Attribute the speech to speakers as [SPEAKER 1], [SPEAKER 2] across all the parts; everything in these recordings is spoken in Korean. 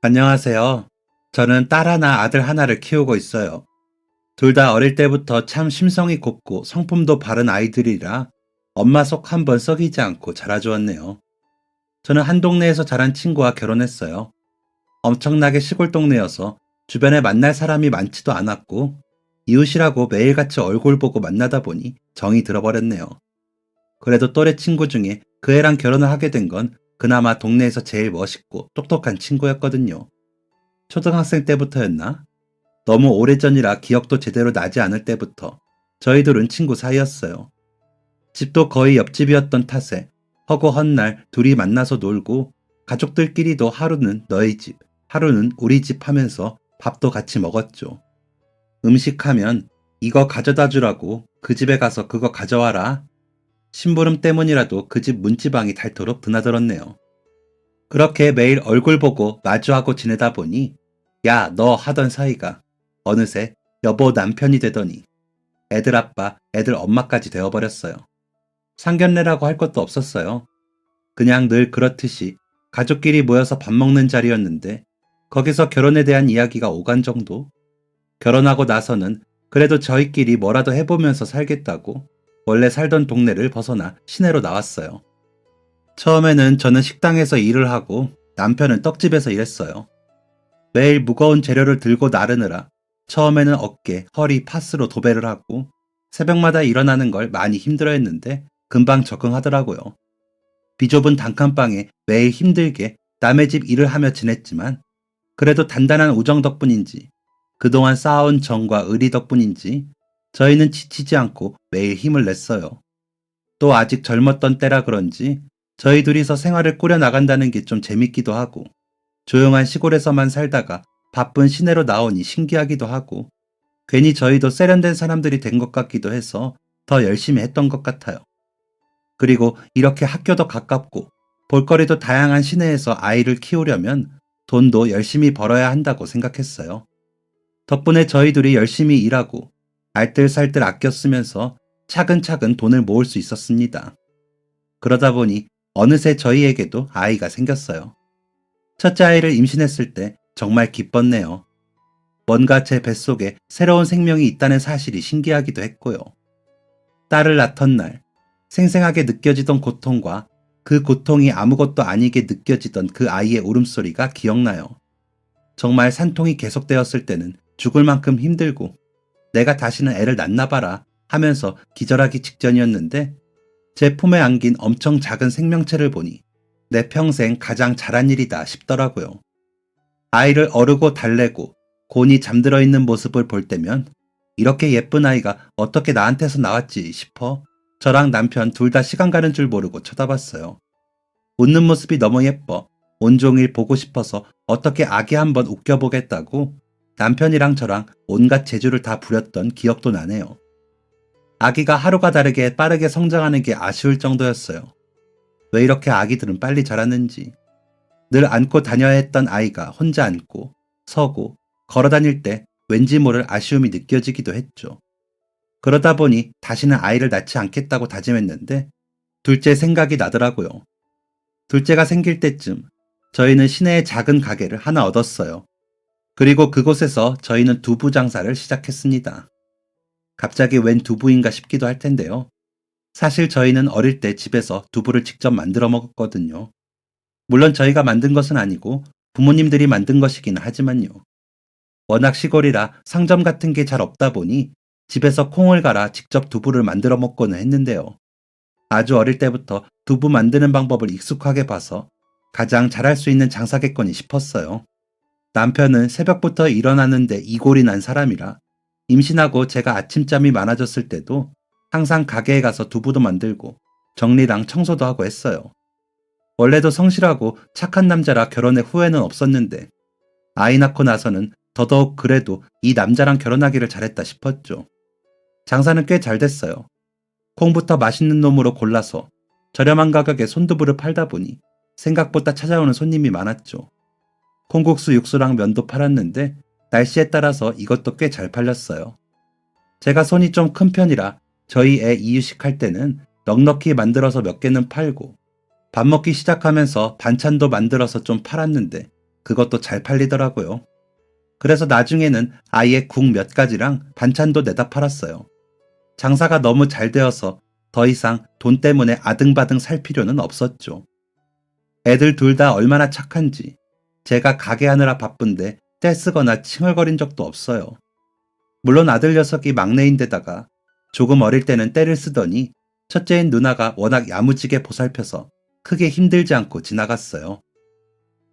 [SPEAKER 1] 안녕하세요. 저는 딸 하나, 아들 하나를 키우고 있어요. 둘 다 어릴 때부터 참 심성이 곱고 성품도 바른 아이들이라 엄마 속 한 번 썩이지 않고 자라주었네요. 저는 한 동네에서 자란 친구와 결혼했어요. 엄청나게 시골 동네여서 주변에 만날 사람이 많지도 않았고 이웃이라고 매일같이 얼굴 보고 만나다 보니 정이 들어버렸네요. 그래도 또래 친구 중에 그 애랑 결혼을 하게 된 건 그나마 동네에서 제일 멋있고 똑똑한 친구였거든요. 초등학생 때부터였나? 너무 오래전이라 기억도 제대로 나지 않을 때부터 저희 둘은 친구 사이였어요. 집도 거의 옆집이었던 탓에 허구 헛날 둘이 만나서 놀고 가족들끼리도 하루는 너희 집, 하루는 우리 집 하면서 밥도 같이 먹었죠. 음식하면 이거 가져다 주라고 그 집에 가서 그거 가져와라. 심부름 때문이라도 그 집 문지방이 닳도록 드나들었네요. 그렇게 매일 얼굴 보고 마주하고 지내다 보니 야, 너 하던 사이가 어느새 여보 남편이 되더니 애들 아빠, 애들 엄마까지 되어버렸어요. 상견례라고 할 것도 없었어요. 그냥 늘 그렇듯이 가족끼리 모여서 밥 먹는 자리였는데 거기서 결혼에 대한 이야기가 오간 정도? 결혼하고 나서는 그래도 저희끼리 뭐라도 해보면서 살겠다고 원래 살던 동네를 벗어나 시내로 나왔어요. 처음에는 저는 식당에서 일을 하고 남편은 떡집에서 일했어요. 매일 무거운 재료를 들고 나르느라 처음에는 어깨, 허리, 파스로 도배를 하고 새벽마다 일어나는 걸 많이 힘들어했는데 금방 적응하더라고요. 비좁은 단칸방에 매일 힘들게 남의 집 일을 하며 지냈지만 그래도 단단한 우정 덕분인지 그동안 쌓아온 정과 의리 덕분인지 저희는 지치지 않고 매일 힘을 냈어요. 또 아직 젊었던 때라 그런지 저희 둘이서 생활을 꾸려나간다는 게 좀 재밌기도 하고 조용한 시골에서만 살다가 바쁜 시내로 나오니 신기하기도 하고 괜히 저희도 세련된 사람들이 된 것 같기도 해서 더 열심히 했던 것 같아요. 그리고 이렇게 학교도 가깝고 볼거리도 다양한 시내에서 아이를 키우려면 돈도 열심히 벌어야 한다고 생각했어요. 덕분에 저희 둘이 열심히 일하고 알뜰살뜰 아껴 쓰면서 차근차근 돈을 모을 수 있었습니다. 그러다 보니 어느새 저희에게도 아이가 생겼어요. 첫째 아이를 임신했을 때 정말 기뻤네요. 뭔가 제 뱃속에 새로운 생명이 있다는 사실이 신기하기도 했고요. 딸을 낳던 날, 생생하게 느껴지던 고통과 그 고통이 아무것도 아니게 느껴지던 그 아이의 울음소리가 기억나요. 정말 산통이 계속되었을 때는 죽을 만큼 힘들고 내가 다시는 애를 낳나 봐라 하면서 기절하기 직전이었는데 제 품에 안긴 엄청 작은 생명체를 보니 내 평생 가장 잘한 일이다 싶더라고요. 아이를 어르고 달래고 곤히 잠들어 있는 모습을 볼 때면 이렇게 예쁜 아이가 어떻게 나한테서 나왔지 싶어 저랑 남편 둘 다 시간 가는 줄 모르고 쳐다봤어요. 웃는 모습이 너무 예뻐 온종일 보고 싶어서 어떻게 아기 한번 웃겨보겠다고 남편이랑 저랑 온갖 재주를 다 부렸던 기억도 나네요. 아기가 하루가 다르게 빠르게 성장하는 게 아쉬울 정도였어요. 왜 이렇게 아기들은 빨리 자라는지. 늘 안고 다녀야 했던 아이가 혼자 앉고 서고 걸어 다닐 때 왠지 모를 아쉬움이 느껴지기도 했죠. 그러다 보니 다시는 아이를 낳지 않겠다고 다짐했는데 둘째 생각이 나더라고요. 둘째가 생길 때쯤 저희는 시내에 작은 가게를 하나 얻었어요. 그리고 그곳에서 저희는 두부 장사를 시작했습니다. 갑자기 웬 두부인가 싶기도 할 텐데요. 사실 저희는 어릴 때 집에서 두부를 직접 만들어 먹었거든요. 물론 저희가 만든 것은 아니고 부모님들이 만든 것이긴 하지만요. 워낙 시골이라 상점 같은 게 잘 없다 보니 집에서 콩을 갈아 직접 두부를 만들어 먹고는 했는데요. 아주 어릴 때부터 두부 만드는 방법을 익숙하게 봐서 가장 잘할 수 있는 장사겠거니 싶었어요. 남편은 새벽부터 일어나는데 이골이 난 사람이라 임신하고 제가 아침잠이 많아졌을 때도 항상 가게에 가서 두부도 만들고 정리랑 청소도 하고 했어요. 원래도 성실하고 착한 남자라 결혼에 후회는 없었는데 아이 낳고 나서는 더더욱 그래도 이 남자랑 결혼하기를 잘했다 싶었죠. 장사는 꽤 잘 됐어요. 콩부터 맛있는 놈으로 골라서 저렴한 가격에 손두부를 팔다 보니 생각보다 찾아오는 손님이 많았죠. 콩국수 육수랑 면도 팔았는데 날씨에 따라서 이것도 꽤 잘 팔렸어요. 제가 손이 좀 큰 편이라 저희 애 이유식 할 때는 넉넉히 만들어서 몇 개는 팔고 밥 먹기 시작하면서 반찬도 만들어서 좀 팔았는데 그것도 잘 팔리더라고요. 그래서 나중에는 아예 국 몇 가지랑 반찬도 내다 팔았어요. 장사가 너무 잘 되어서 더 이상 돈 때문에 아등바등 살 필요는 없었죠. 애들 둘 다 얼마나 착한지 제가 가게 하느라 바쁜데 떼쓰거나 칭얼거린 적도 없어요. 물론 아들 녀석이 막내인데다가 조금 어릴 때는 떼를 쓰더니 첫째인 누나가 워낙 야무지게 보살펴서 크게 힘들지 않고 지나갔어요.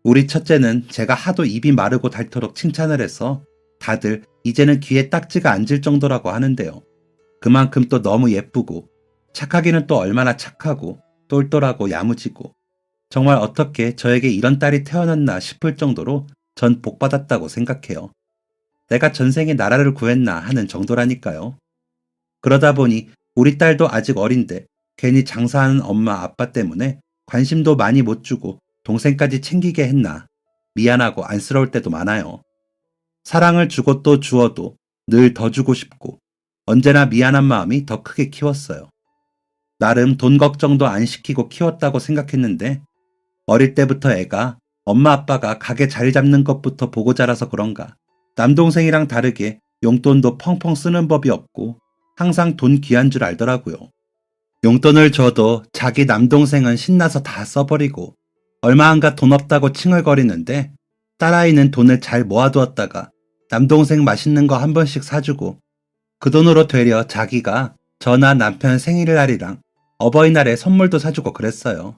[SPEAKER 1] 우리 첫째는 제가 하도 입이 마르고 닳도록 칭찬을 해서 다들 이제는 귀에 딱지가 앉을 정도라고 하는데요. 그만큼 또 너무 예쁘고 착하기는 또 얼마나 착하고 똘똘하고 야무지고 정말 어떻게 저에게 이런 딸이 태어났나 싶을 정도로 전 복받았다고 생각해요. 내가 전생에 나라를 구했나 하는 정도라니까요. 그러다 보니 우리 딸도 아직 어린데 괜히 장사하는 엄마 아빠 때문에 관심도 많이 못 주고 동생까지 챙기게 했나 미안하고 안쓰러울 때도 많아요. 사랑을 주고 또 주어도 늘 더 주고 싶고 언제나 미안한 마음이 더 크게 키웠어요. 나름 돈 걱정도 안 시키고 키웠다고 생각했는데 어릴 때부터 애가 엄마 아빠가 가게 자리 잡는 것부터 보고 자라서 그런가 남동생이랑 다르게 용돈도 펑펑 쓰는 법이 없고 항상 돈 귀한 줄 알더라고요. 용돈을 줘도 자기 남동생은 신나서 다 써버리고 얼마 안가 돈 없다고 칭얼거리는데 딸아이는 돈을 잘 모아두었다가 남동생 맛있는 거 한 번씩 사주고 그 돈으로 되려 자기가 저나 남편 생일날이랑 어버이날에 선물도 사주고 그랬어요.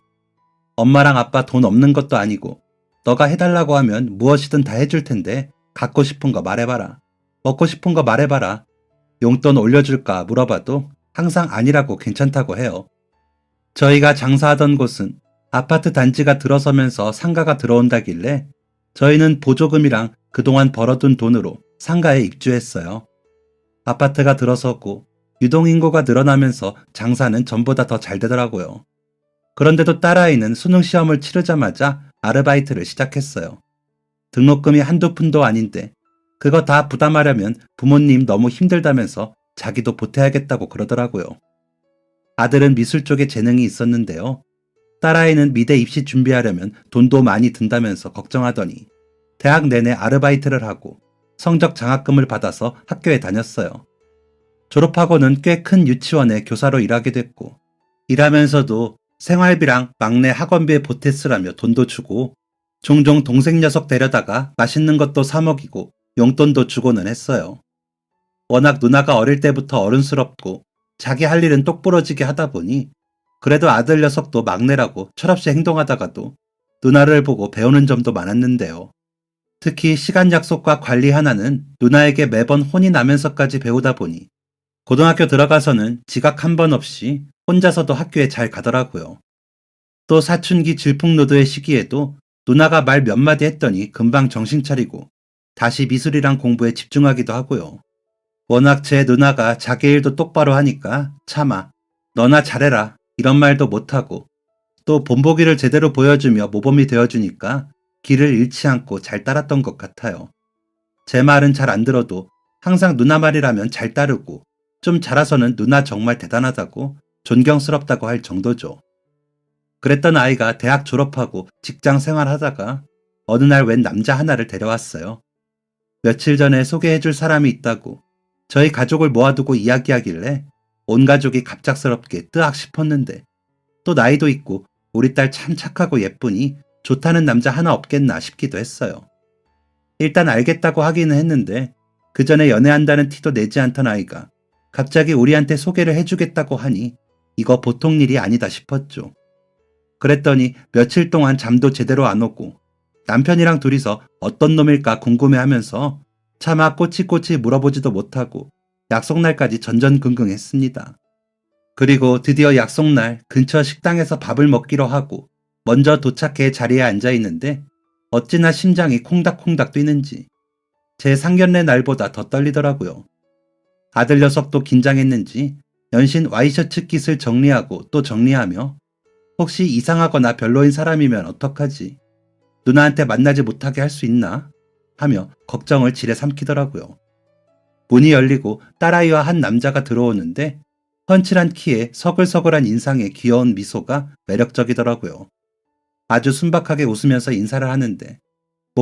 [SPEAKER 1] 엄마랑 아빠 돈 없는 것도 아니고 너가 해달라고 하면 무엇이든 다 해줄 텐데 갖고 싶은 거 말해봐라. 먹고 싶은 거 말해봐라. 용돈 올려줄까 물어봐도 항상 아니라고 괜찮다고 해요. 저희가 장사하던 곳은 아파트 단지가 들어서면서 상가가 들어온다길래 저희는 보조금이랑 그동안 벌어둔 돈으로 상가에 입주했어요. 아파트가 들어섰고 유동인구가 늘어나면서 장사는 전보다 더 잘 되더라고요. 그런데도 딸아이는 수능 시험을 치르자마자 아르바이트를 시작했어요. 등록금이 한두 푼도 아닌데 그거 다 부담하려면 부모님 너무 힘들다면서 자기도 보태야겠다고 그러더라고요. 아들은 미술 쪽에 재능이 있었는데요. 딸아이는 미대 입시 준비하려면 돈도 많이 든다면서 걱정하더니 대학 내내 아르바이트를 하고 성적 장학금을 받아서 학교에 다녔어요. 졸업하고는 꽤 큰 유치원에 교사로 일하게 됐고 일하면서도 생활비랑 막내 학원비에 보태쓰라며 돈도 주고 종종 동생 녀석 데려다가 맛있는 것도 사 먹이고 용돈도 주고는 했어요. 워낙 누나가 어릴 때부터 어른스럽고 자기 할 일은 똑부러지게 하다 보니 그래도 아들 녀석도 막내라고 철없이 행동하다가도 누나를 보고 배우는 점도 많았는데요. 특히 시간 약속과 관리 하나는 누나에게 매번 혼이 나면서까지 배우다 보니 고등학교 들어가서는 지각 한 번 없이 혼자서도 학교에 잘 가더라고요. 또 사춘기 질풍노도의 시기에도 누나가 말 몇 마디 했더니 금방 정신 차리고 다시 미술이랑 공부에 집중하기도 하고요. 워낙 제 누나가 자기 일도 똑바로 하니까 차마 너나 잘해라 이런 말도 못하고 또 본보기를 제대로 보여주며 모범이 되어주니까 길을 잃지 않고 잘 따랐던 것 같아요. 제 말은 잘 안 들어도 항상 누나 말이라면 잘 따르고 좀 자라서는 누나 정말 대단하다고 존경스럽다고 할 정도죠. 그랬던 아이가 대학 졸업하고 직장 생활하다가 어느 날 웬 남자 하나를 데려왔어요. 며칠 전에 소개해줄 사람이 있다고 저희 가족을 모아두고 이야기하길래 온 가족이 갑작스럽게 뜨악 싶었는데 또 나이도 있고 우리 딸 참 착하고 예쁘니 좋다는 남자 하나 없겠나 싶기도 했어요. 일단 알겠다고 하기는 했는데 그 전에 연애한다는 티도 내지 않던 아이가 갑자기 우리한테 소개를 해주겠다고 하니 이거 보통 일이 아니다 싶었죠. 그랬더니 며칠 동안 잠도 제대로 안 오고 남편이랑 둘이서 어떤 놈일까 궁금해하면서 차마 꼬치꼬치 물어보지도 못하고 약속날까지 전전긍긍했습니다. 그리고 드디어 약속날 근처 식당에서 밥을 먹기로 하고 먼저 도착해 자리에 앉아있는데 어찌나 심장이 콩닥콩닥 뛰는지 제 상견례 날보다 더 떨리더라고요. 아들 녀석도 긴장했는지 연신 와이셔츠 깃을 정리하고 또 정리하며 혹시 이상하거나 별로인 사람이면 어떡하지? 누나한테 만나지 못하게 할 수 있나? 하며 걱정을 지레 삼키더라고요. 문이 열리고 딸아이와 한 남자가 들어오는데 훤칠한 키에 서글서글한 인상에 귀여운 미소가 매력적이더라고요. 아주 순박하게 웃으면서 인사를 하는데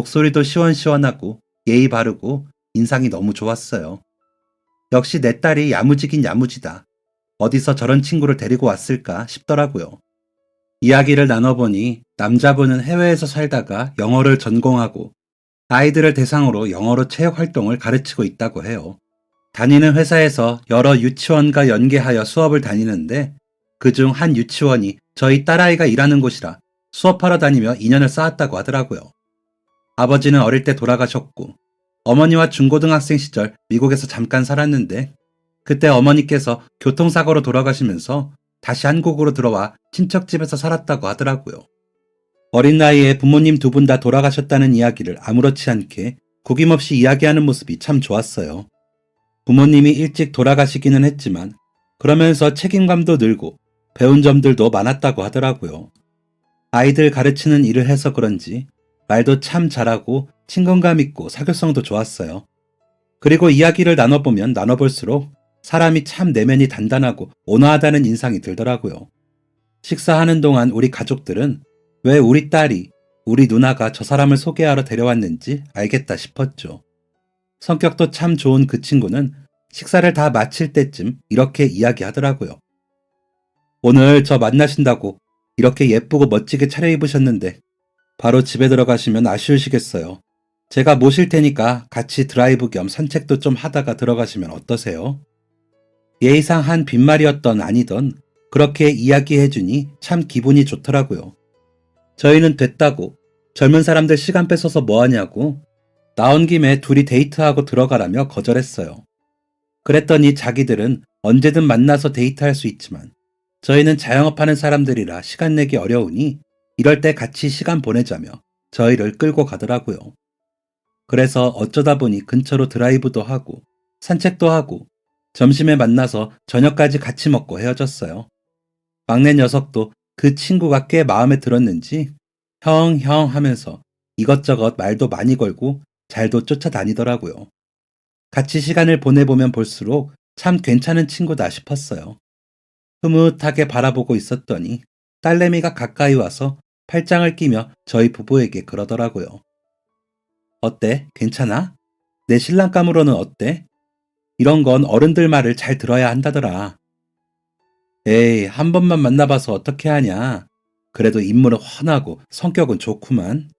[SPEAKER 1] 목소리도 시원시원하고 예의 바르고 인상이 너무 좋았어요. 역시 내 딸이 야무지긴 야무지다. 어디서 저런 친구를 데리고 왔을까 싶더라고요. 이야기를 나눠보니 남자분은 해외에서 살다가 영어를 전공하고 아이들을 대상으로 영어로 체육 활동을 가르치고 있다고 해요. 다니는 회사에서 여러 유치원과 연계하여 수업을 다니는데 그중 한 유치원이 저희 딸아이가 일하는 곳이라 수업하러 다니며 인연을 쌓았다고 하더라고요. 아버지는 어릴 때 돌아가셨고 어머니와 중고등학생 시절 미국에서 잠깐 살았는데 그때 어머니께서 교통사고로 돌아가시면서 다시 한국으로 들어와 친척집에서 살았다고 하더라고요. 어린 나이에 부모님 두 분 다 돌아가셨다는 이야기를 아무렇지 않게 구김없이 이야기하는 모습이 참 좋았어요. 부모님이 일찍 돌아가시기는 했지만 그러면서 책임감도 늘고 배운 점들도 많았다고 하더라고요. 아이들 가르치는 일을 해서 그런지 말도 참 잘하고 친근감 있고 사교성도 좋았어요. 그리고 이야기를 나눠보면 나눠볼수록 사람이 참 내면이 단단하고 온화하다는 인상이 들더라고요. 식사하는 동안 우리 가족들은 왜 우리 딸이, 우리 누나가 저 사람을 소개하러 데려왔는지 알겠다 싶었죠. 성격도 참 좋은 그 친구는 식사를 다 마칠 때쯤 이렇게 이야기하더라고요. 오늘 저 만나신다고 이렇게 예쁘고 멋지게 차려입으셨는데 바로 집에 들어가시면 아쉬우시겠어요. 제가 모실 테니까 같이 드라이브 겸 산책도 좀 하다가 들어가시면 어떠세요? 예의상 한 빈말이었던 아니던 그렇게 이야기해주니 참 기분이 좋더라고요. 저희는 됐다고 젊은 사람들 시간 뺏어서 뭐하냐고 나온 김에 둘이 데이트하고 들어가라며 거절했어요. 그랬더니 자기들은 언제든 만나서 데이트할 수 있지만 저희는 자영업하는 사람들이라 시간 내기 어려우니 이럴 때 같이 시간 보내자며 저희를 끌고 가더라고요. 그래서 어쩌다 보니 근처로 드라이브도 하고 산책도 하고 점심에 만나서 저녁까지 같이 먹고 헤어졌어요. 막내 녀석도 그 친구가 꽤 마음에 들었는지 형 하면서 이것저것 말도 많이 걸고 잘도 쫓아다니더라고요. 같이 시간을 보내보면 볼수록 참 괜찮은 친구다 싶었어요. 흐뭇하게 바라보고 있었더니 딸내미가 가까이 와서 팔짱을 끼며 저희 부부에게 그러더라고요. 어때? 괜찮아? 내 신랑감으로는 어때? 이런 건 어른들 말을 잘 들어야 한다더라. 에이, 한 번만 만나봐서 어떻게 하냐. 그래도 인물은 훤하고 성격은 좋구만.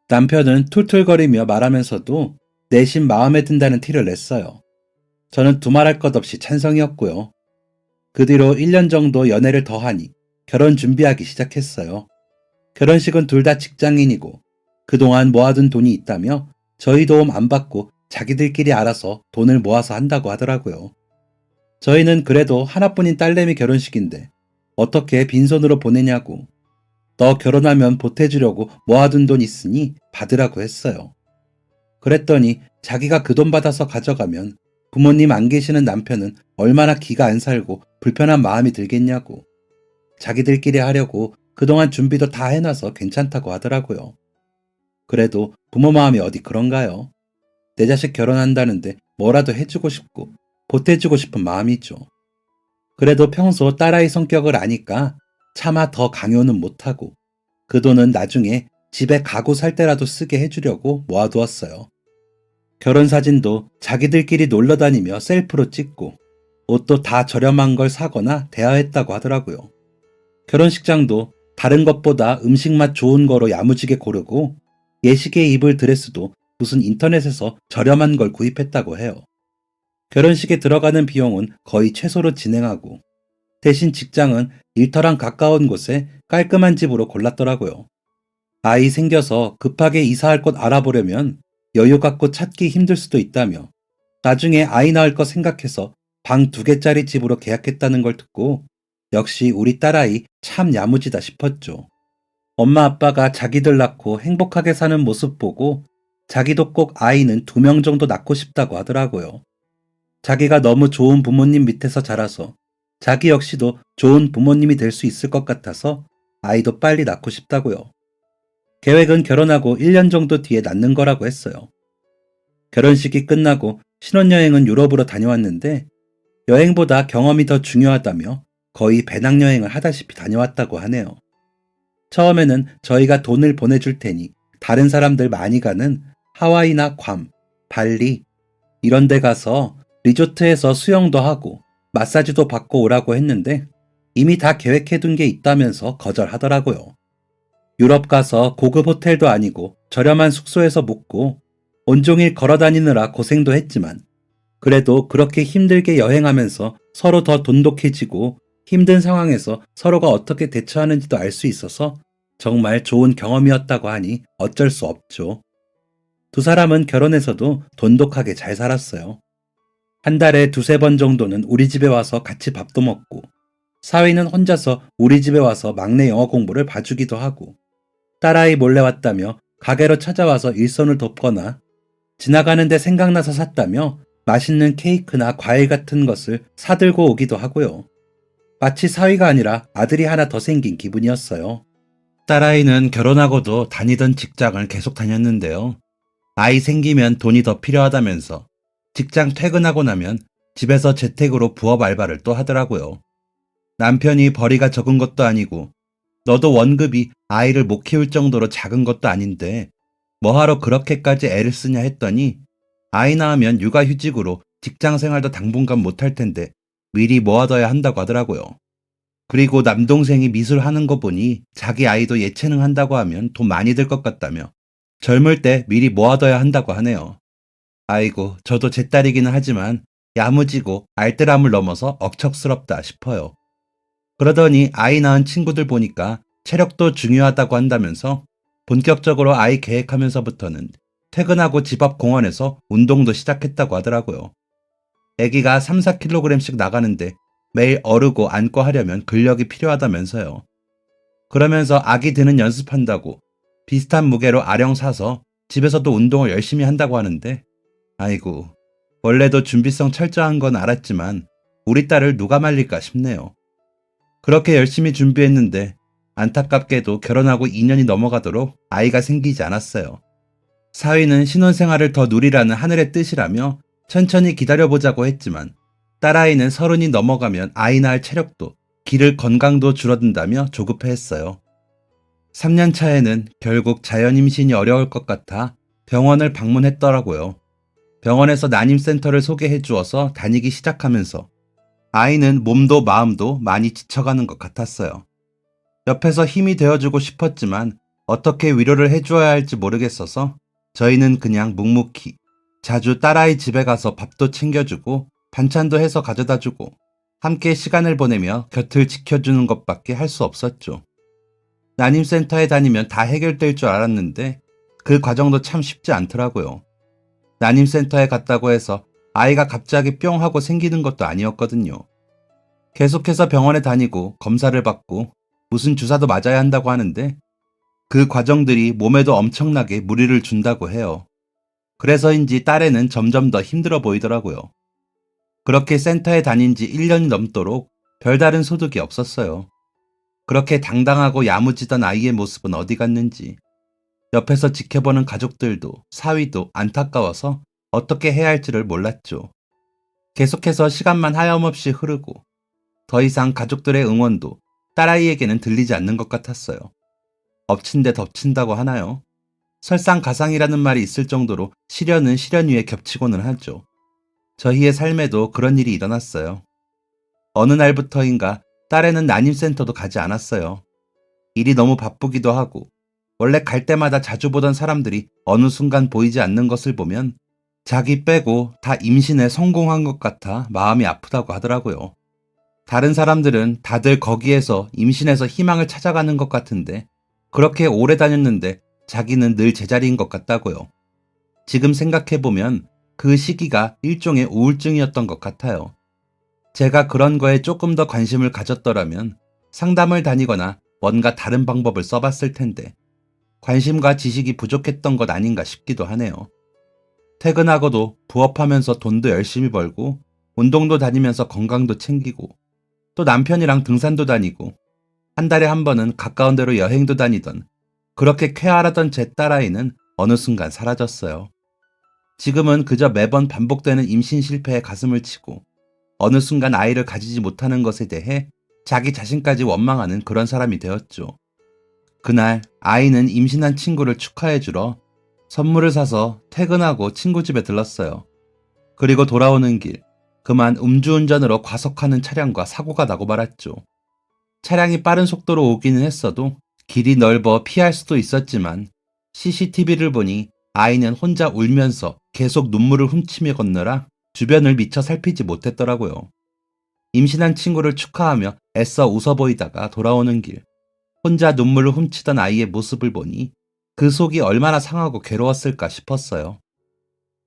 [SPEAKER 1] 남편은 툴툴거리며 말하면서도 내심 마음에 든다는 티를 냈어요. 저는 두말할 것 없이 찬성이었고요. 그 뒤로 1년 정도 연애를 더하니 결혼 준비하기 시작했어요. 결혼식은 둘 다 직장인이고 그동안 모아둔 돈이 있다며 저희 도움 안 받고 자기들끼리 알아서 돈을 모아서 한다고 하더라고요. 저희는 그래도 하나뿐인 딸내미 결혼식인데 어떻게 빈손으로 보내냐고 너 결혼하면 보태주려고 모아둔 돈 있으니 받으라고 했어요. 그랬더니 자기가 그 돈 받아서 가져가면 부모님 안 계시는 남편은 얼마나 기가 안 살고 불편한 마음이 들겠냐고 자기들끼리 하려고 그동안 준비도 다 해놔서 괜찮다고 하더라고요. 그래도 부모 마음이 어디 그런가요? 내 자식 결혼한다는데 뭐라도 해주고 싶고 보태주고 싶은 마음이죠. 그래도 평소 딸아이 성격을 아니까 차마 더 강요는 못하고 그 돈은 나중에 집에 가구 살 때라도 쓰게 해주려고 모아두었어요. 결혼 사진도 자기들끼리 놀러 다니며 셀프로 찍고 옷도 다 저렴한 걸 사거나 대여했다고 하더라고요. 결혼식장도 다른 것보다 음식 맛 좋은 거로 야무지게 고르고 예식에 입을 드레스도 무슨 인터넷에서 저렴한 걸 구입했다고 해요. 결혼식에 들어가는 비용은 거의 최소로 진행하고 대신 직장은 일터랑 가까운 곳에 깔끔한 집으로 골랐더라고요. 아이 생겨서 급하게 이사할 곳 알아보려면 여유 갖고 찾기 힘들 수도 있다며 나중에 아이 낳을 거 생각해서 방 2개짜리 집으로 계약했다는 걸 듣고 역시 우리 딸아이 참 야무지다 싶었죠. 엄마 아빠가 자기들 낳고 행복하게 사는 모습 보고 자기도 꼭 아이는 2명 정도 낳고 싶다고 하더라고요. 자기가 너무 좋은 부모님 밑에서 자라서 자기 역시도 좋은 부모님이 될 수 있을 것 같아서 아이도 빨리 낳고 싶다고요. 계획은 결혼하고 1년 정도 뒤에 낳는 거라고 했어요. 결혼식이 끝나고 신혼여행은 유럽으로 다녀왔는데 여행보다 경험이 더 중요하다며 거의 배낭여행을 하다시피 다녀왔다고 하네요. 처음에는 저희가 돈을 보내줄 테니 다른 사람들 많이 가는 하와이나 괌, 발리 이런 데 가서 리조트에서 수영도 하고 마사지도 받고 오라고 했는데 이미 다 계획해둔 게 있다면서 거절하더라고요. 유럽 가서 고급 호텔도 아니고 저렴한 숙소에서 묵고 온종일 걸어 다니느라 고생도 했지만 그래도 그렇게 힘들게 여행하면서 서로 더 돈독해지고 힘든 상황에서 서로가 어떻게 대처하는지도 알 수 있어서 정말 좋은 경험이었다고 하니 어쩔 수 없죠. 두 사람은 결혼해서도 돈독하게 잘 살았어요. 한 달에 두세 번 정도는 우리 집에 와서 같이 밥도 먹고, 사위는 혼자서 우리 집에 와서 막내 영어 공부를 봐주기도 하고, 딸아이 몰래 왔다며 가게로 찾아와서 일손을 돕거나, 지나가는데 생각나서 샀다며 맛있는 케이크나 과일 같은 것을 사들고 오기도 하고요. 마치 사위가 아니라 아들이 하나 더 생긴 기분이었어요. 딸아이는 결혼하고도 다니던 직장을 계속 다녔는데요. 아이 생기면 돈이 더 필요하다면서 직장 퇴근하고 나면 집에서 재택으로 부업 알바를 또 하더라고요. 남편이 벌이가 적은 것도 아니고 너도 월급이 아이를 못 키울 정도로 작은 것도 아닌데 뭐하러 그렇게까지 애를 쓰냐 했더니 아이 낳으면 육아휴직으로 직장 생활도 당분간 못할 텐데 미리 모아둬야 한다고 하더라고요. 그리고 남동생이 미술 하는 거 보니 자기 아이도 예체능 한다고 하면 돈 많이 들 것 같다며 젊을 때 미리 모아둬야 한다고 하네요. 아이고, 저도 제 딸이기는 하지만 야무지고 알뜰함을 넘어서 억척스럽다 싶어요. 그러더니 아이 낳은 친구들 보니까 체력도 중요하다고 한다면서 본격적으로 아이 계획하면서부터는 퇴근하고 집 앞 공원에서 운동도 시작했다고 하더라고요. 아기가 3, 4kg씩 나가는데 매일 어르고 안고 하려면 근력이 필요하다면서요. 그러면서 아기 드는 연습한다고 비슷한 무게로 아령 사서 집에서도 운동을 열심히 한다고 하는데 아이고, 원래도 준비성 철저한 건 알았지만 우리 딸을 누가 말릴까 싶네요. 그렇게 열심히 준비했는데 안타깝게도 결혼하고 2년이 넘어가도록 아이가 생기지 않았어요. 사위는 신혼생활을 더 누리라는 하늘의 뜻이라며 천천히 기다려보자고 했지만 딸아이는 30이 넘어가면 아이 낳을 체력도 기를 건강도 줄어든다며 조급해했어요. 3년 차에는 결국 자연 임신이 어려울 것 같아 병원을 방문했더라고요. 병원에서 난임센터를 소개해 주어서 다니기 시작하면서 아이는 몸도 마음도 많이 지쳐가는 것 같았어요. 옆에서 힘이 되어주고 싶었지만 어떻게 위로를 해주어야 할지 모르겠어서 저희는 그냥 묵묵히 자주 딸아이 집에 가서 밥도 챙겨주고 반찬도 해서 가져다주고 함께 시간을 보내며 곁을 지켜주는 것밖에 할 수 없었죠. 난임센터에 다니면 다 해결될 줄 알았는데 그 과정도 참 쉽지 않더라고요. 난임센터에 갔다고 해서 아이가 갑자기 뿅 하고 생기는 것도 아니었거든요. 계속해서 병원에 다니고 검사를 받고 무슨 주사도 맞아야 한다고 하는데 그 과정들이 몸에도 엄청나게 무리를 준다고 해요. 그래서인지 딸애는 점점 더 힘들어 보이더라고요. 그렇게 센터에 다닌 지 1년이 넘도록 별다른 소득이 없었어요. 그렇게 당당하고 야무지던 아이의 모습은 어디 갔는지 옆에서 지켜보는 가족들도 사위도 안타까워서 어떻게 해야 할지를 몰랐죠. 계속해서 시간만 하염없이 흐르고 더 이상 가족들의 응원도 딸아이에게는 들리지 않는 것 같았어요. 엎친 데 덮친다고 하나요? 설상가상이라는 말이 있을 정도로 시련은 시련 위에 겹치고는 하죠. 저희의 삶에도 그런 일이 일어났어요. 어느 날부터인가 딸애는 난임센터도 가지 않았어요. 일이 너무 바쁘기도 하고 원래 갈 때마다 자주 보던 사람들이 어느 순간 보이지 않는 것을 보면 자기 빼고 다 임신에 성공한 것 같아 마음이 아프다고 하더라고요. 다른 사람들은 다들 거기에서 임신해서 희망을 찾아가는 것 같은데 그렇게 오래 다녔는데 자기는 늘 제자리인 것 같다고요. 지금 생각해보면 그 시기가 일종의 우울증이었던 것 같아요. 제가 그런 거에 조금 더 관심을 가졌더라면 상담을 다니거나 뭔가 다른 방법을 써봤을 텐데 관심과 지식이 부족했던 것 아닌가 싶기도 하네요. 퇴근하고도 부업하면서 돈도 열심히 벌고 운동도 다니면서 건강도 챙기고 또 남편이랑 등산도 다니고 한 달에 한 번은 가까운 데로 여행도 다니던 그렇게 쾌활하던 제 딸아이는 어느 순간 사라졌어요. 지금은 그저 매번 반복되는 임신 실패에 가슴을 치고 어느 순간 아이를 가지지 못하는 것에 대해 자기 자신까지 원망하는 그런 사람이 되었죠. 그날 아이는 임신한 친구를 축하해주러 선물을 사서 퇴근하고 친구 집에 들렀어요. 그리고 돌아오는 길, 그만 음주운전으로 과속하는 차량과 사고가 나고 말았죠. 차량이 빠른 속도로 오기는 했어도 길이 넓어 피할 수도 있었지만 CCTV를 보니 아이는 혼자 울면서 계속 눈물을 훔치며 건너라 주변을 미처 살피지 못했더라고요. 임신한 친구를 축하하며 애써 웃어 보이다가 돌아오는 길, 혼자 눈물을 훔치던 아이의 모습을 보니 그 속이 얼마나 상하고 괴로웠을까 싶었어요.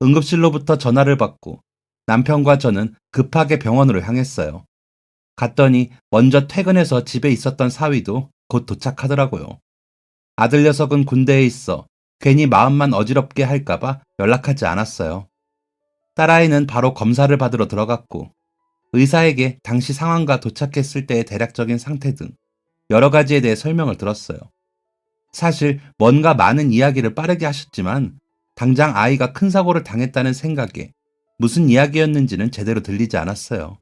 [SPEAKER 1] 응급실로부터 전화를 받고 남편과 저는 급하게 병원으로 향했어요. 갔더니 먼저 퇴근해서 집에 있었던 사위도 곧 도착하더라고요. 아들 녀석은 군대에 있어 괜히 마음만 어지럽게 할까봐 연락하지 않았어요. 딸아이는 바로 검사를 받으러 들어갔고 의사에게 당시 상황과 도착했을 때의 대략적인 상태 등 여러 가지에 대해 설명을 들었어요. 사실 뭔가 많은 이야기를 빠르게 하셨지만 당장 아이가 큰 사고를 당했다는 생각에 무슨 이야기였는지는 제대로 들리지 않았어요.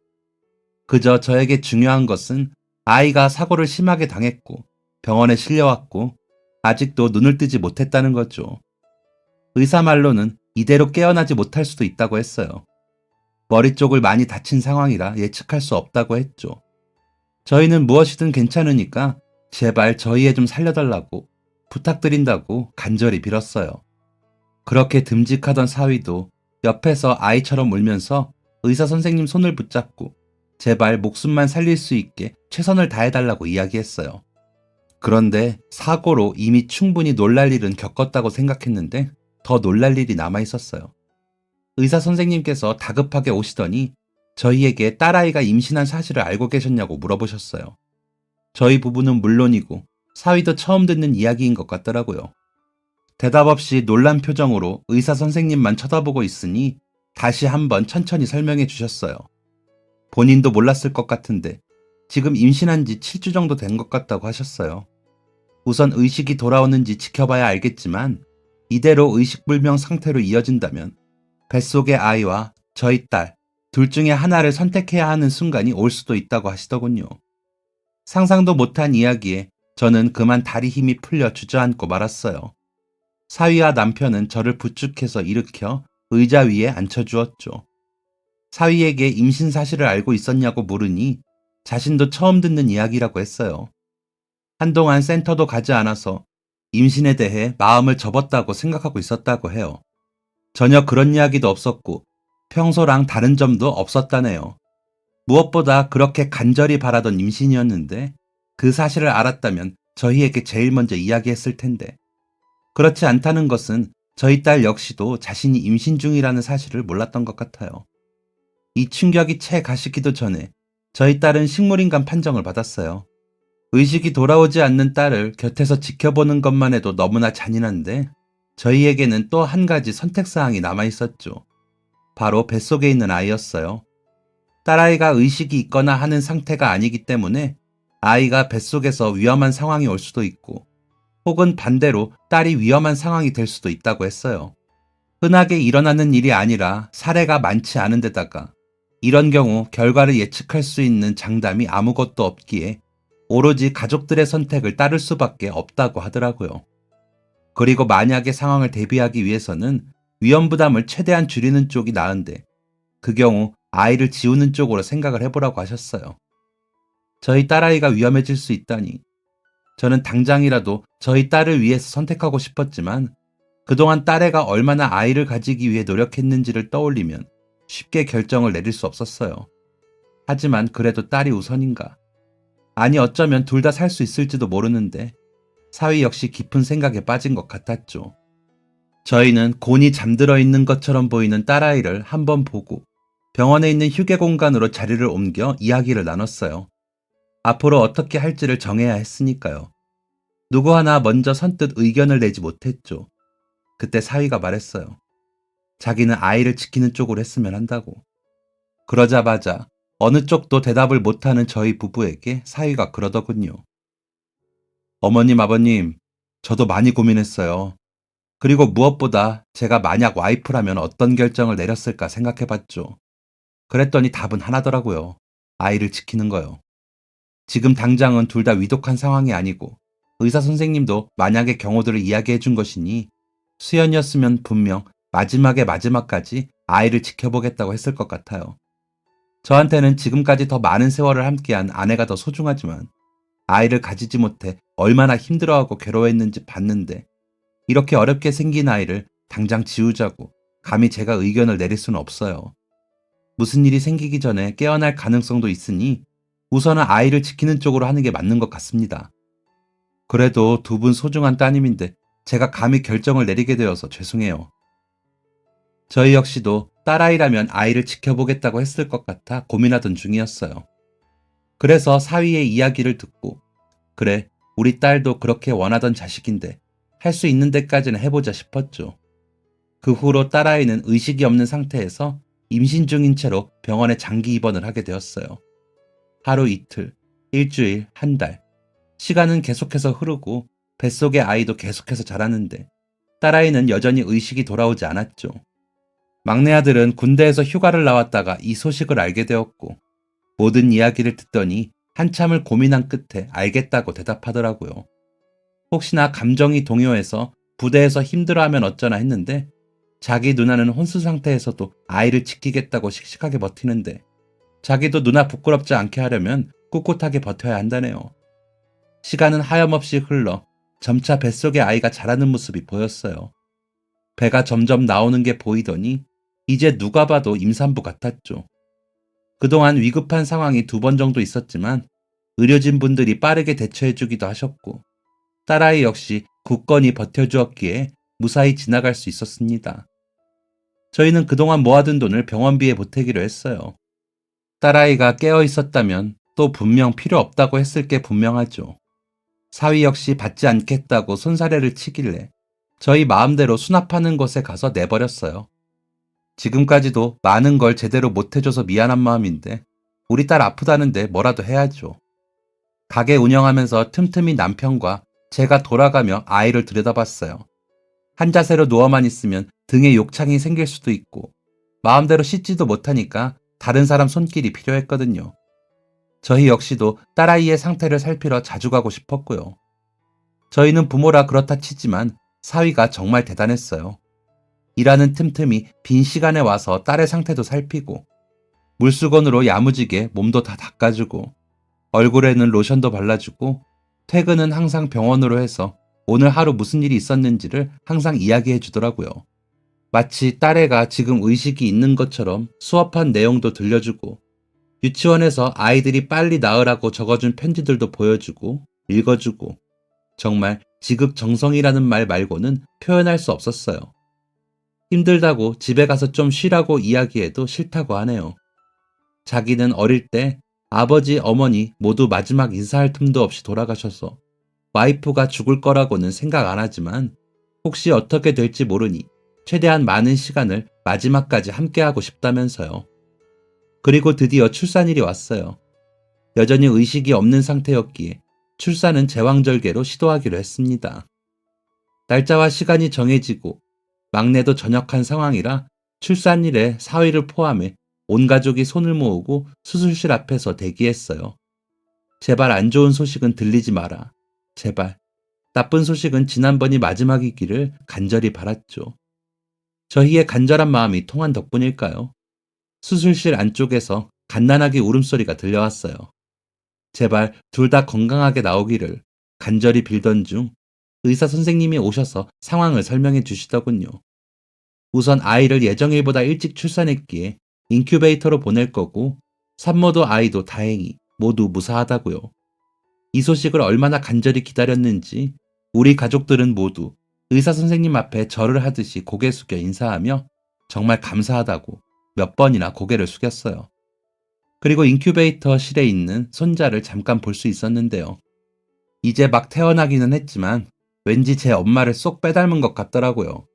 [SPEAKER 1] 그저 저에게 중요한 것은 아이가 사고를 심하게 당했고 병원에 실려왔고 아직도 눈을 뜨지 못했다는 거죠. 의사 말로는 이대로 깨어나지 못할 수도 있다고 했어요. 머리 쪽을 많이 다친 상황이라 예측할 수 없다고 했죠. 저희는 무엇이든 괜찮으니까 제발 저희 애 좀 살려달라고 부탁드린다고 간절히 빌었어요. 그렇게 듬직하던 사위도 옆에서 아이처럼 울면서 의사 선생님 손을 붙잡고 제발 목숨만 살릴 수 있게 최선을 다해달라고 이야기했어요. 그런데 사고로 이미 충분히 놀랄 일은 겪었다고 생각했는데 더 놀랄 일이 남아 있었어요. 의사 선생님께서 다급하게 오시더니 저희에게 딸아이가 임신한 사실을 알고 계셨냐고 물어보셨어요. 저희 부부는 물론이고 사위도 처음 듣는 이야기인 것 같더라고요. 대답 없이 놀란 표정으로 의사 선생님만 쳐다보고 있으니 다시 한번 천천히 설명해 주셨어요. 본인도 몰랐을 것 같은데 지금 임신한 지 7주 정도 된 것 같다고 하셨어요. 우선 의식이 돌아오는지 지켜봐야 알겠지만 이대로 의식불명 상태로 이어진다면 뱃속의 아이와 저희 딸, 둘 중에 하나를 선택해야 하는 순간이 올 수도 있다고 하시더군요. 상상도 못한 이야기에 저는 그만 다리 힘이 풀려 주저앉고 말았어요. 사위와 남편은 저를 부축해서 일으켜 의자 위에 앉혀주었죠. 사위에게 임신 사실을 알고 있었냐고 물으니 자신도 처음 듣는 이야기라고 했어요. 한동안 센터도 가지 않아서 임신에 대해 마음을 접었다고 생각하고 있었다고 해요. 전혀 그런 이야기도 없었고 평소랑 다른 점도 없었다네요. 무엇보다 그렇게 간절히 바라던 임신이었는데 그 사실을 알았다면 저희에게 제일 먼저 이야기했을 텐데 그렇지 않다는 것은 저희 딸 역시도 자신이 임신 중이라는 사실을 몰랐던 것 같아요. 이 충격이 채 가시기도 전에 저희 딸은 식물인간 판정을 받았어요. 의식이 돌아오지 않는 딸을 곁에서 지켜보는 것만 해도 너무나 잔인한데 저희에게는 또 한 가지 선택사항이 남아 있었죠. 바로 뱃속에 있는 아이였어요. 딸아이가 의식이 있거나 하는 상태가 아니기 때문에 아이가 뱃속에서 위험한 상황이 올 수도 있고 혹은 반대로 딸이 위험한 상황이 될 수도 있다고 했어요. 흔하게 일어나는 일이 아니라 사례가 많지 않은 데다가 이런 경우 결과를 예측할 수 있는 장담이 아무것도 없기에 오로지 가족들의 선택을 따를 수밖에 없다고 하더라고요. 그리고 만약의 상황을 대비하기 위해서는 위험 부담을 최대한 줄이는 쪽이 나은데 그 경우 아이를 지우는 쪽으로 생각을 해보라고 하셨어요. 저희 딸아이가 위험해질 수 있다니 저는 당장이라도 저희 딸을 위해서 선택하고 싶었지만 그동안 딸애가 얼마나 아이를 가지기 위해 노력했는지를 떠올리면 쉽게 결정을 내릴 수 없었어요. 하지만 그래도 딸이 우선인가? 아니 어쩌면 둘 다 살 수 있을지도 모르는데 사위 역시 깊은 생각에 빠진 것 같았죠. 저희는 곤히 잠들어 있는 것처럼 보이는 딸아이를 한번 보고 병원에 있는 휴게 공간으로 자리를 옮겨 이야기를 나눴어요. 앞으로 어떻게 할지를 정해야 했으니까요. 누구 하나 먼저 선뜻 의견을 내지 못했죠. 그때 사위가 말했어요. 자기는 아이를 지키는 쪽으로 했으면 한다고. 그러자마자 어느 쪽도 대답을 못하는 저희 부부에게 사위가 그러더군요. 어머님, 아버님, 저도 많이 고민했어요. 그리고 무엇보다 제가 만약 와이프라면 어떤 결정을 내렸을까 생각해봤죠. 그랬더니 답은 하나더라고요. 아이를 지키는 거요. 지금 당장은 둘 다 위독한 상황이 아니고 의사 선생님도 만약의 경우들을 이야기해 준 것이니 수연이었으면 분명 마지막의 마지막까지 아이를 지켜보겠다고 했을 것 같아요. 저한테는 지금까지 더 많은 세월을 함께한 아내가 더 소중하지만 아이를 가지지 못해 얼마나 힘들어하고 괴로워했는지 봤는데 이렇게 어렵게 생긴 아이를 당장 지우자고 감히 제가 의견을 내릴 수는 없어요. 무슨 일이 생기기 전에 깨어날 가능성도 있으니 우선은 아이를 지키는 쪽으로 하는 게 맞는 것 같습니다. 그래도 두 분 소중한 따님인데 제가 감히 결정을 내리게 되어서 죄송해요. 저희 역시도 딸아이라면 아이를 지켜보겠다고 했을 것 같아 고민하던 중이었어요. 그래서 사위의 이야기를 듣고 그래, 우리 딸도 그렇게 원하던 자식인데 할 수 있는 데까지는 해보자 싶었죠. 그 후로 딸아이는 의식이 없는 상태에서 임신 중인 채로 병원에 장기 입원을 하게 되었어요. 하루 이틀, 일주일, 한 달. 시간은 계속해서 흐르고 뱃속의 아이도 계속해서 자라는데 딸아이는 여전히 의식이 돌아오지 않았죠. 막내 아들은 군대에서 휴가를 나왔다가 이 소식을 알게 되었고 모든 이야기를 듣더니 한참을 고민한 끝에 알겠다고 대답하더라고요. 혹시나 감정이 동요해서 부대에서 힘들어하면 어쩌나 했는데 자기 누나는 혼수 상태에서도 아이를 지키겠다고 씩씩하게 버티는데 자기도 누나 부끄럽지 않게 하려면 꿋꿋하게 버텨야 한다네요. 시간은 하염없이 흘러 점차 뱃속의 아이가 자라는 모습이 보였어요. 배가 점점 나오는 게 보이더니 이제 누가 봐도 임산부 같았죠. 그동안 위급한 상황이 2번 정도 있었지만 의료진 분들이 빠르게 대처해주기도 하셨고 딸아이 역시 굳건히 버텨주었기에 무사히 지나갈 수 있었습니다. 저희는 그동안 모아둔 돈을 병원비에 보태기로 했어요. 딸아이가 깨어 있었다면 또 분명 필요 없다고 했을 게 분명하죠. 사위 역시 받지 않겠다고 손사래를 치길래 저희 마음대로 수납하는 곳에 가서 내버렸어요. 지금까지도 많은 걸 제대로 못해줘서 미안한 마음인데 우리 딸 아프다는데 뭐라도 해야죠. 가게 운영하면서 틈틈이 남편과 제가 돌아가며 아이를 들여다봤어요. 한 자세로 누워만 있으면 등에 욕창이 생길 수도 있고 마음대로 씻지도 못하니까 다른 사람 손길이 필요했거든요. 저희 역시도 딸아이의 상태를 살피러 자주 가고 싶었고요. 저희는 부모라 그렇다 치지만 사위가 정말 대단했어요. 일하는 틈틈이 빈 시간에 와서 딸의 상태도 살피고 물수건으로 야무지게 몸도 다 닦아주고 얼굴에는 로션도 발라주고 퇴근은 항상 병원으로 해서 오늘 하루 무슨 일이 있었는지를 항상 이야기해 주더라고요. 마치 딸애가 지금 의식이 있는 것처럼 수업한 내용도 들려주고 유치원에서 아이들이 빨리 나으라고 적어준 편지들도 보여주고 읽어주고 정말 지극정성이라는 말 말고는 표현할 수 없었어요. 힘들다고 집에 가서 좀 쉬라고 이야기해도 싫다고 하네요. 자기는 어릴 때 아버지, 어머니 모두 마지막 인사할 틈도 없이 돌아가셔서 와이프가 죽을 거라고는 생각 안 하지만 혹시 어떻게 될지 모르니 최대한 많은 시간을 마지막까지 함께하고 싶다면서요. 그리고 드디어 출산일이 왔어요. 여전히 의식이 없는 상태였기에 출산은 제왕절개로 시도하기로 했습니다. 날짜와 시간이 정해지고 막내도 전역한 상황이라 출산일에 사위를 포함해 온 가족이 손을 모으고 수술실 앞에서 대기했어요. 제발 안 좋은 소식은 들리지 마라. 제발. 나쁜 소식은 지난번이 마지막이기를 간절히 바랐죠. 저희의 간절한 마음이 통한 덕분일까요? 수술실 안쪽에서 갓난아기 울음소리가 들려왔어요. 제발 둘 다 건강하게 나오기를 간절히 빌던 중 의사 선생님이 오셔서 상황을 설명해 주시더군요. 우선 아이를 예정일보다 일찍 출산했기에 인큐베이터로 보낼 거고 산모도 아이도 다행히 모두 무사하다고요. 이 소식을 얼마나 간절히 기다렸는지 우리 가족들은 모두 의사 선생님 앞에 절을 하듯이 고개 숙여 인사하며 정말 감사하다고 몇 번이나 고개를 숙였어요. 그리고 인큐베이터실에 있는 손자를 잠깐 볼 수 있었는데요. 이제 막 태어나기는 했지만 왠지 제 엄마를 쏙 빼닮은 것 같더라고요.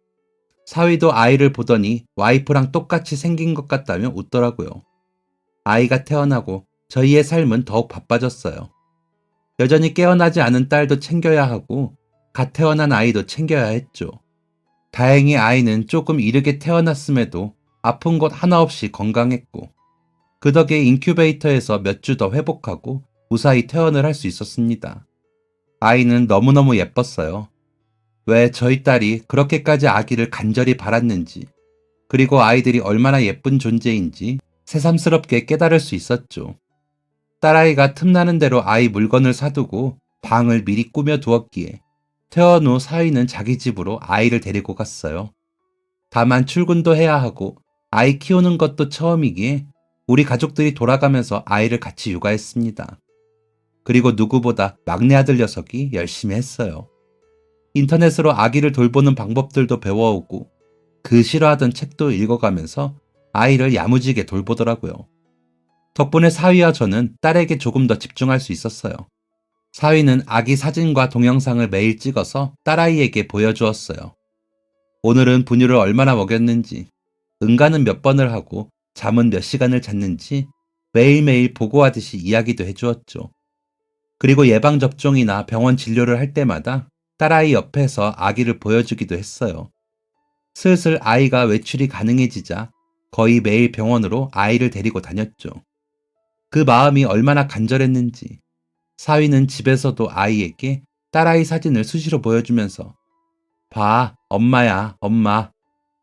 [SPEAKER 1] 사위도 아이를 보더니 와이프랑 똑같이 생긴 것 같다며 웃더라고요. 아이가 태어나고 저희의 삶은 더욱 바빠졌어요. 여전히 깨어나지 않은 딸도 챙겨야 하고 갓 태어난 아이도 챙겨야 했죠. 다행히 아이는 조금 이르게 태어났음에도 아픈 곳 하나 없이 건강했고 그 덕에 인큐베이터에서 몇 주 더 회복하고 무사히 퇴원을 할 수 있었습니다. 아이는 너무너무 예뻤어요. 왜 저희 딸이 그렇게까지 아기를 간절히 바랐는지, 그리고 아이들이 얼마나 예쁜 존재인지 새삼스럽게 깨달을 수 있었죠. 딸아이가 틈나는 대로 아이 물건을 사두고 방을 미리 꾸며두었기에 퇴원 후 사위는 자기 집으로 아이를 데리고 갔어요. 다만 출근도 해야 하고 아이 키우는 것도 처음이기에 우리 가족들이 돌아가면서 아이를 같이 육아했습니다. 그리고 누구보다 막내 아들 녀석이 열심히 했어요. 인터넷으로 아기를 돌보는 방법들도 배워오고 그 싫어하던 책도 읽어가면서 아이를 야무지게 돌보더라고요. 덕분에 사위와 저는 딸에게 조금 더 집중할 수 있었어요. 사위는 아기 사진과 동영상을 매일 찍어서 딸아이에게 보여주었어요. 오늘은 분유를 얼마나 먹였는지, 응가는 몇 번을 하고 잠은 몇 시간을 잤는지 매일매일 보고하듯이 이야기도 해주었죠. 그리고 예방접종이나 병원 진료를 할 때마다 딸아이 옆에서 아기를 보여주기도 했어요. 슬슬 아이가 외출이 가능해지자 거의 매일 병원으로 아이를 데리고 다녔죠. 그 마음이 얼마나 간절했는지 사위는 집에서도 아이에게 딸아이 사진을 수시로 보여주면서 봐, 엄마야, 엄마.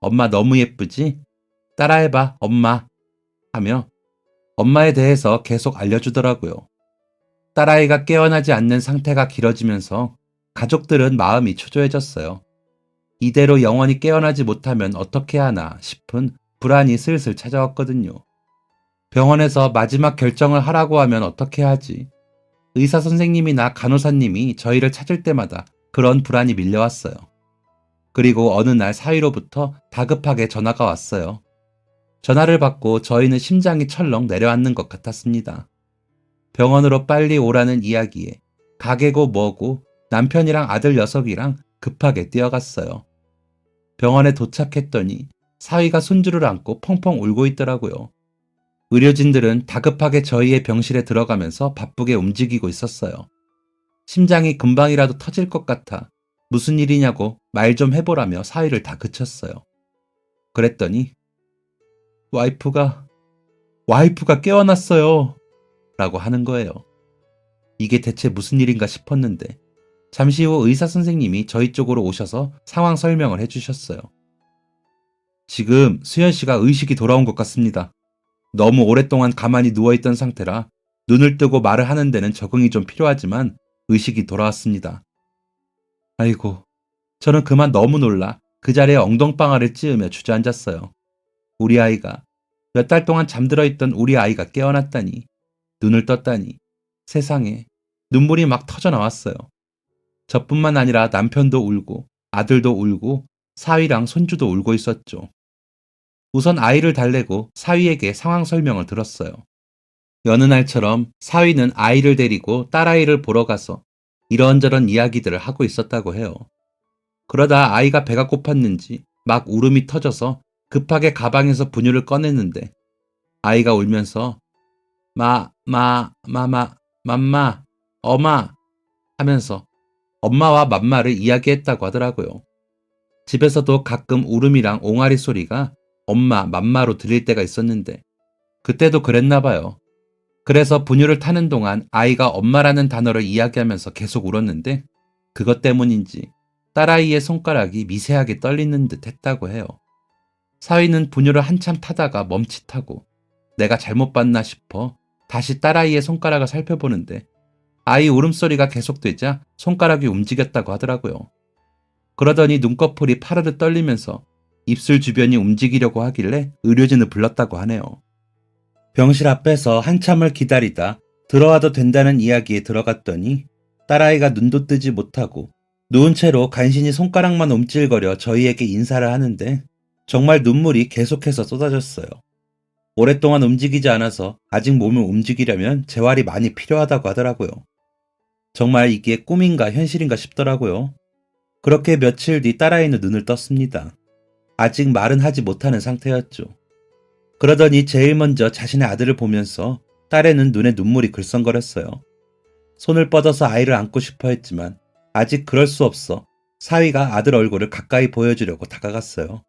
[SPEAKER 1] 엄마 너무 예쁘지? 따라해봐, 엄마. 하며 엄마에 대해서 계속 알려주더라고요. 딸아이가 깨어나지 않는 상태가 길어지면서 가족들은 마음이 초조해졌어요. 이대로 영원히 깨어나지 못하면 어떻게 하나 싶은 불안이 슬슬 찾아왔거든요. 병원에서 마지막 결정을 하라고 하면 어떻게 하지? 의사 선생님이나 간호사님이 저희를 찾을 때마다 그런 불안이 밀려왔어요. 그리고 어느 날 사위로부터 다급하게 전화가 왔어요. 전화를 받고 저희는 심장이 철렁 내려앉는 것 같았습니다. 병원으로 빨리 오라는 이야기에 가게고 뭐고 남편이랑 아들 녀석이랑 급하게 뛰어갔어요. 병원에 도착했더니 사위가 손주를 안고 펑펑 울고 있더라고요. 의료진들은 다급하게 저희의 병실에 들어가면서 바쁘게 움직이고 있었어요. 심장이 금방이라도 터질 것 같아 무슨 일이냐고 말 좀 해보라며 사위를 다 그쳤어요. 그랬더니 와이프가 깨어났어요 라고 하는 거예요. 이게 대체 무슨 일인가 싶었는데 잠시 후 의사 선생님이 저희 쪽으로 오셔서 상황 설명을 해주셨어요. 지금 수연 씨가 의식이 돌아온 것 같습니다. 너무 오랫동안 가만히 누워있던 상태라 눈을 뜨고 말을 하는 데는 적응이 좀 필요하지만 의식이 돌아왔습니다. 아이고, 저는 그만 너무 놀라 그 자리에 엉덩방아를 찌으며 주저앉았어요. 우리 아이가, 몇 달 동안 잠들어 있던 우리 아이가 깨어났다니, 눈을 떴다니, 세상에 눈물이 막 터져 나왔어요. 저뿐만 아니라 남편도 울고 아들도 울고 사위랑 손주도 울고 있었죠. 우선 아이를 달래고 사위에게 상황 설명을 들었어요. 여느 날처럼 사위는 아이를 데리고 딸아이를 보러 가서 이런저런 이야기들을 하고 있었다고 해요. 그러다 아이가 배가 고팠는지 막 울음이 터져서 급하게 가방에서 분유를 꺼냈는데 아이가 울면서 맘마, 엄마 하면서 엄마와 맘마를 이야기했다고 하더라고요. 집에서도 가끔 울음이랑 옹알이 소리가 엄마, 맘마로 들릴 때가 있었는데 그때도 그랬나 봐요. 그래서 분유를 타는 동안 아이가 엄마라는 단어를 이야기하면서 계속 울었는데 그것 때문인지 딸아이의 손가락이 미세하게 떨리는 듯 했다고 해요. 사위는 분유를 한참 타다가 멈칫하고 내가 잘못 봤나 싶어 다시 딸아이의 손가락을 살펴보는데 아이 울음소리가 계속되자 손가락이 움직였다고 하더라고요. 그러더니 눈꺼풀이 파르르 떨리면서 입술 주변이 움직이려고 하길래 의료진을 불렀다고 하네요. 병실 앞에서 한참을 기다리다 들어와도 된다는 이야기에 들어갔더니 딸아이가 눈도 뜨지 못하고 누운 채로 간신히 손가락만 움찔거려 저희에게 인사를 하는데 정말 눈물이 계속해서 쏟아졌어요. 오랫동안 움직이지 않아서 아직 몸을 움직이려면 재활이 많이 필요하다고 하더라고요. 정말 이게 꿈인가 현실인가 싶더라고요. 그렇게 며칠 뒤 딸아이는 눈을 떴습니다. 아직 말은 하지 못하는 상태였죠. 그러더니 제일 먼저 자신의 아들을 보면서 딸애는 눈에 눈물이 글썽거렸어요. 손을 뻗어서 아이를 안고 싶어 했지만 아직 그럴 수 없어 사위가 아들 얼굴을 가까이 보여주려고 다가갔어요.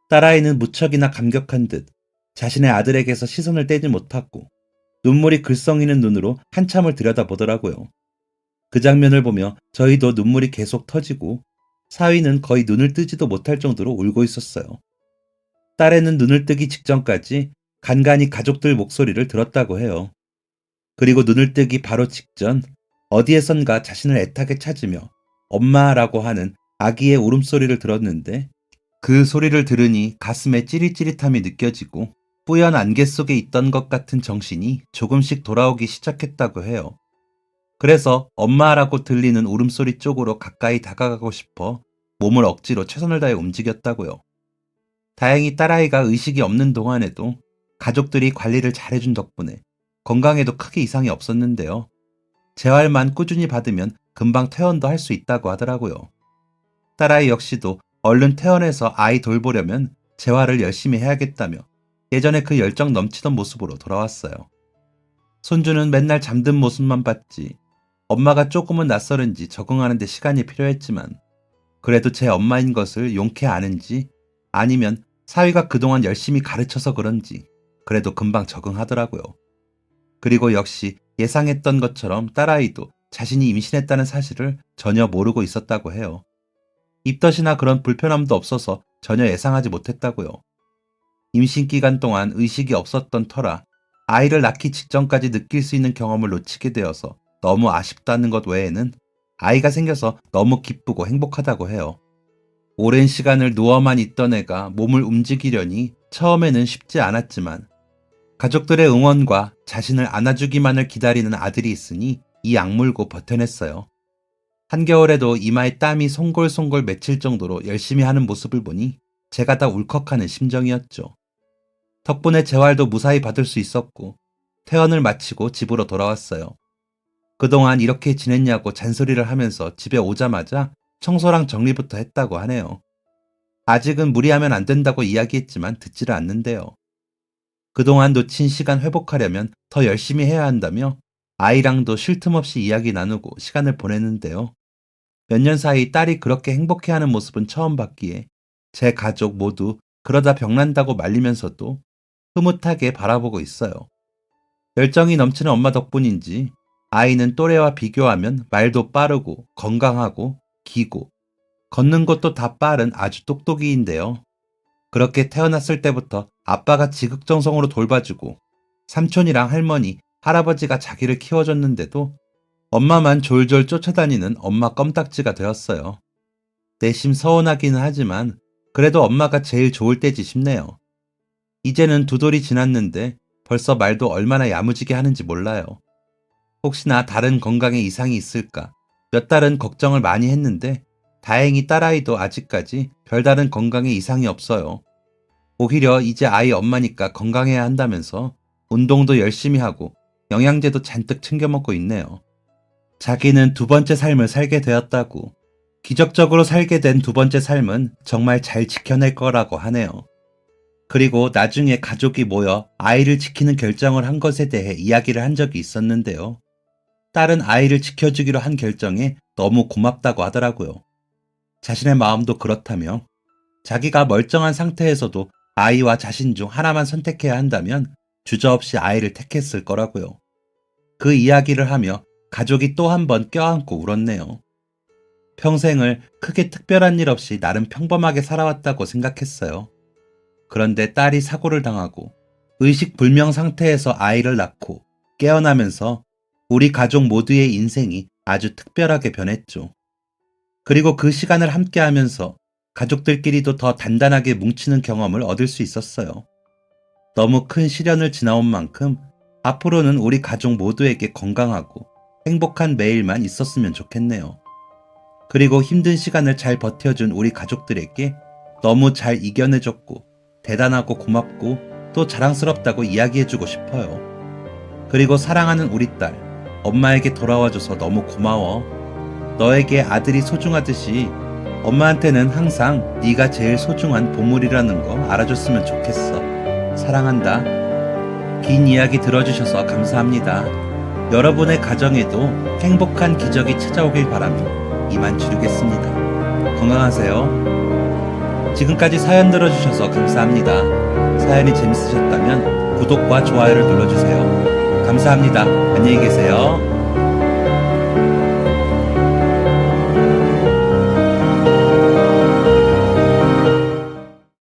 [SPEAKER 1] 딸아이는 무척이나 감격한 듯 자신의 아들에게서 시선을 떼지 못하고 눈물이 글썽이는 눈으로 한참을 들여다보더라고요. 그 장면을 보며 저희도 눈물이 계속 터지고 사위는 거의 눈을 뜨지도 못할 정도로 울고 있었어요. 딸애는 눈을 뜨기 직전까지 간간히 가족들 목소리를 들었다고 해요. 그리고 눈을 뜨기 바로 직전 어디에선가 자신을 애타게 찾으며 엄마라고 하는 아기의 울음소리를 들었는데 그 소리를 들으니 가슴에 찌릿찌릿함이 느껴지고 뿌연 안개 속에 있던 것 같은 정신이 조금씩 돌아오기 시작했다고 해요. 그래서 엄마라고 들리는 울음소리 쪽으로 가까이 다가가고 싶어 몸을 억지로 최선을 다해 움직였다고요. 다행히 딸아이가 의식이 없는 동안에도 가족들이 관리를 잘해준 덕분에 건강에도 크게 이상이 없었는데요. 재활만 꾸준히 받으면 금방 퇴원도 할 수 있다고 하더라고요. 딸아이 역시도 얼른 퇴원해서 아이 돌보려면 재활을 열심히 해야겠다며 예전에 그 열정 넘치던 모습으로 돌아왔어요. 손주는 맨날 잠든 모습만 봤지 엄마가 조금은 낯설은지 적응하는 데 시간이 필요했지만 그래도 제 엄마인 것을 용케 아는지 아니면 사위가 그동안 열심히 가르쳐서 그런지 그래도 금방 적응하더라고요. 그리고 역시 예상했던 것처럼 딸아이도 자신이 임신했다는 사실을 전혀 모르고 있었다고 해요. 입덧이나 그런 불편함도 없어서 전혀 예상하지 못했다고요. 임신 기간 동안 의식이 없었던 터라 아이를 낳기 직전까지 느낄 수 있는 경험을 놓치게 되어서 너무 아쉽다는 것 외에는 아이가 생겨서 너무 기쁘고 행복하다고 해요. 오랜 시간을 누워만 있던 애가 몸을 움직이려니 처음에는 쉽지 않았지만 가족들의 응원과 자신을 안아주기만을 기다리는 아들이 있으니 이 악물고 버텨냈어요. 한겨울에도 이마에 땀이 송골송골 맺힐 정도로 열심히 하는 모습을 보니 제가 다 울컥하는 심정이었죠. 덕분에 재활도 무사히 받을 수 있었고 퇴원을 마치고 집으로 돌아왔어요. 그동안 이렇게 지냈냐고 잔소리를 하면서 집에 오자마자 청소랑 정리부터 했다고 하네요. 아직은 무리하면 안 된다고 이야기했지만 듣지를 않는데요. 그동안 놓친 시간 회복하려면 더 열심히 해야 한다며 아이랑도 쉴 틈 없이 이야기 나누고 시간을 보냈는데요. 몇 년 사이 딸이 그렇게 행복해하는 모습은 처음 봤기에 제 가족 모두 그러다 병난다고 말리면서도 흐뭇하게 바라보고 있어요. 열정이 넘치는 엄마 덕분인지 아이는 또래와 비교하면 말도 빠르고 건강하고 기고 걷는 것도 다 빠른 아주 똑똑이인데요. 그렇게 태어났을 때부터 아빠가 지극정성으로 돌봐주고 삼촌이랑 할머니, 할아버지가 자기를 키워줬는데도 엄마만 졸졸 쫓아다니는 엄마 껌딱지가 되었어요. 내심 서운하기는 하지만 그래도 엄마가 제일 좋을 때지 싶네요. 이제는 두 돌이 지났는데 벌써 말도 얼마나 야무지게 하는지 몰라요. 혹시나 다른 건강에 이상이 있을까 몇 달은 걱정을 많이 했는데 다행히 딸아이도 아직까지 별다른 건강에 이상이 없어요. 오히려 이제 아이 엄마니까 건강해야 한다면서 운동도 열심히 하고 영양제도 잔뜩 챙겨 먹고 있네요. 자기는 두 번째 삶을 살게 되었다고. 기적적으로 살게 된 두 번째 삶은 정말 잘 지켜낼 거라고 하네요. 그리고 나중에 가족이 모여 아이를 지키는 결정을 한 것에 대해 이야기를 한 적이 있었는데요. 딸은 아이를 지켜주기로 한 결정에 너무 고맙다고 하더라고요. 자신의 마음도 그렇다며 자기가 멀쩡한 상태에서도 아이와 자신 중 하나만 선택해야 한다면 주저없이 아이를 택했을 거라고요. 그 이야기를 하며 가족이 또 한 번 껴안고 울었네요. 평생을 크게 특별한 일 없이 나름 평범하게 살아왔다고 생각했어요. 그런데 딸이 사고를 당하고 의식 불명 상태에서 아이를 낳고 깨어나면서 우리 가족 모두의 인생이 아주 특별하게 변했죠. 그리고 그 시간을 함께 하면서 가족들끼리도 더 단단하게 뭉치는 경험을 얻을 수 있었어요. 너무 큰 시련을 지나온 만큼 앞으로는 우리 가족 모두에게 건강하고 행복한 매일만 있었으면 좋겠네요. 그리고 힘든 시간을 잘 버텨준 우리 가족들에게 너무 잘 이겨내줬고 대단하고 고맙고 또 자랑스럽다고 이야기해주고 싶어요. 그리고 사랑하는 우리 딸, 엄마에게 돌아와줘서 너무 고마워. 너에게 아들이 소중하듯이 엄마한테는 항상 네가 제일 소중한 보물이라는 거 알아줬으면 좋겠어. 사랑한다. 긴 이야기 들어주셔서 감사합니다. 여러분의 가정에도 행복한 기적이 찾아오길 바라며 이만 줄이겠습니다. 건강하세요. 지금까지 사연 들어주셔서 감사합니다. 사연이 재밌으셨다면 구독과 좋아요를 눌러주세요. 감사합니다. 안녕히 계세요.